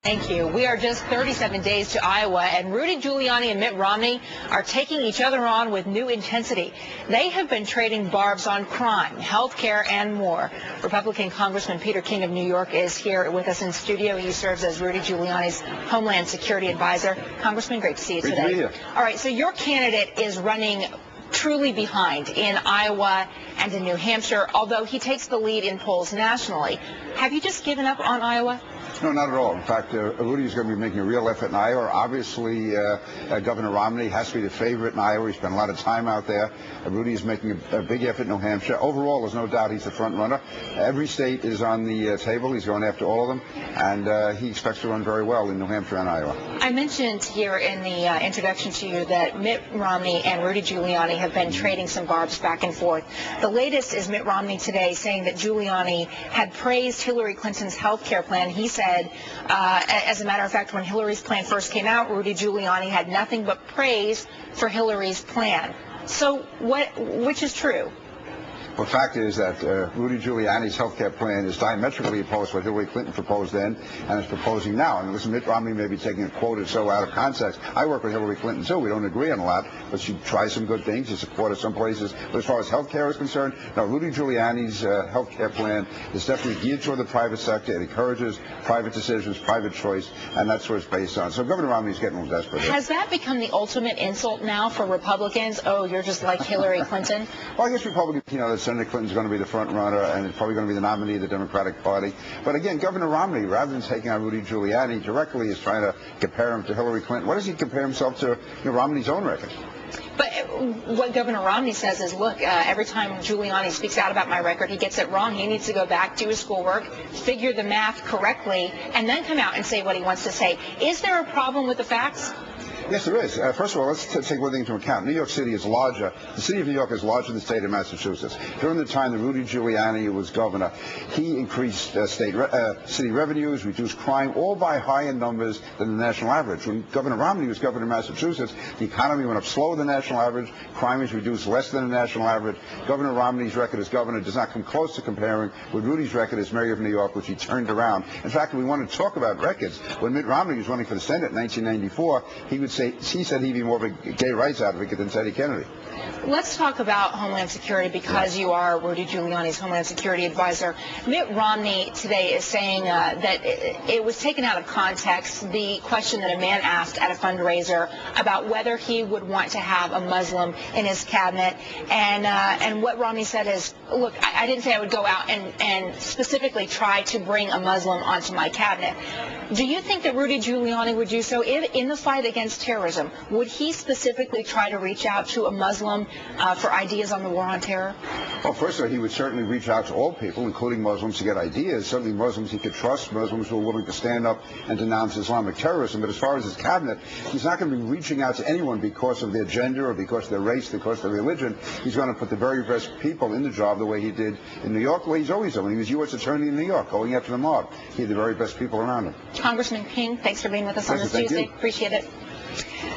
Thank you. We are just 37 days to Iowa, and Rudy Giuliani and Mitt Romney are taking each other on with new intensity. They have been trading barbs on crime, health care, and more. Republican Congressman Peter King of New York is here with us in studio. He serves as Rudy Giuliani's Homeland Security Advisor. Congressman, great to see you today. Great to be here. All right, so your candidate is running truly behind in Iowa and in New Hampshire, although he takes the lead in polls nationally. Have you just given up on Iowa? No, not at all. In fact, Rudy is going to be making a real effort in Iowa. Obviously, Governor Romney has to be the favorite in Iowa. He spent a lot of time out there. Rudy is making a big effort in New Hampshire. Overall, there's no doubt he's the front runner. Every state is on the table. He's going after all of them, and he expects to run very well in New Hampshire and Iowa. I mentioned here in the introduction to you that Mitt Romney and Rudy Giuliani have been trading some barbs back and forth. The latest is Mitt Romney today saying that Giuliani had praised Hillary Clinton's health care plan. He said, as a matter of fact, when Hillary's plan first came out, Rudy Giuliani had nothing but praise for Hillary's plan. So which is true? Well, the fact is that Rudy Giuliani's health care plan is diametrically opposed to what Hillary Clinton proposed then and is proposing now. And listen, Mitt Romney may be taking a quote or so out of context. I work with Hillary Clinton, too. We don't agree on a lot, but she tries some good things. She supported some places. But as far as health care is concerned, no, Rudy Giuliani's health care plan is definitely geared toward the private sector. It encourages private decisions, private choice, and that's what it's based on. So Governor Romney's getting a little desperate. Has that become the ultimate insult now for Republicans? Oh, you're just like Hillary Clinton? Well, I guess Republicans, that Senator Clinton's going to be the front runner and it's probably going to be the nominee of the Democratic Party. But again, Governor Romney, rather than taking on Rudy Giuliani directly, is trying to compare him to Hillary Clinton. What does he compare himself to Romney's own record? But what Governor Romney says is, look, every time Giuliani speaks out about my record, he gets it wrong. He needs to go back, do his schoolwork, figure the math correctly, and then come out and say what he wants to say. Is there a problem with the facts? Yes, there is. First of all, let's take one thing into account. New York City is larger. The city of New York is larger than the state of Massachusetts. During the time that Rudy Giuliani was governor, he increased city revenues, reduced crime, all by higher numbers than the national average. When Governor Romney was governor of Massachusetts, the economy went up slower than the national average. Crime is reduced less than the national average. Governor Romney's record as governor does not come close to comparing with Rudy's record as mayor of New York, which he turned around. In fact, we want to talk about records. When Mitt Romney was running for the Senate in 1994, he said he'd be more of a gay rights advocate than Teddy Kennedy. Let's talk about Homeland Security because you are Rudy Giuliani's Homeland Security Advisor. Mitt Romney today is saying that it was taken out of context, the question that a man asked at a fundraiser about whether he would want to have a Muslim in his cabinet. And what Romney said is, look, I didn't say I would go out and specifically try to bring a Muslim onto my cabinet. Do you think that Rudy Giuliani would do so in the fight against terrorism? Would he specifically try to reach out to a Muslim for ideas on the war on terror? Well, first of all, he would certainly reach out to all people, including Muslims, to get ideas. Certainly Muslims he could trust, Muslims who are willing to stand up and denounce Islamic terrorism. But as far as his cabinet, he's not going to be reaching out to anyone because of their gender or because of their race, because of their religion. He's going to put the very best people in the job the way he did in New York, the way he's always done. When he was U.S. Attorney in New York, going after the mob, he had the very best people around him. Congressman King, thanks for being with us on this Tuesday. Appreciate it.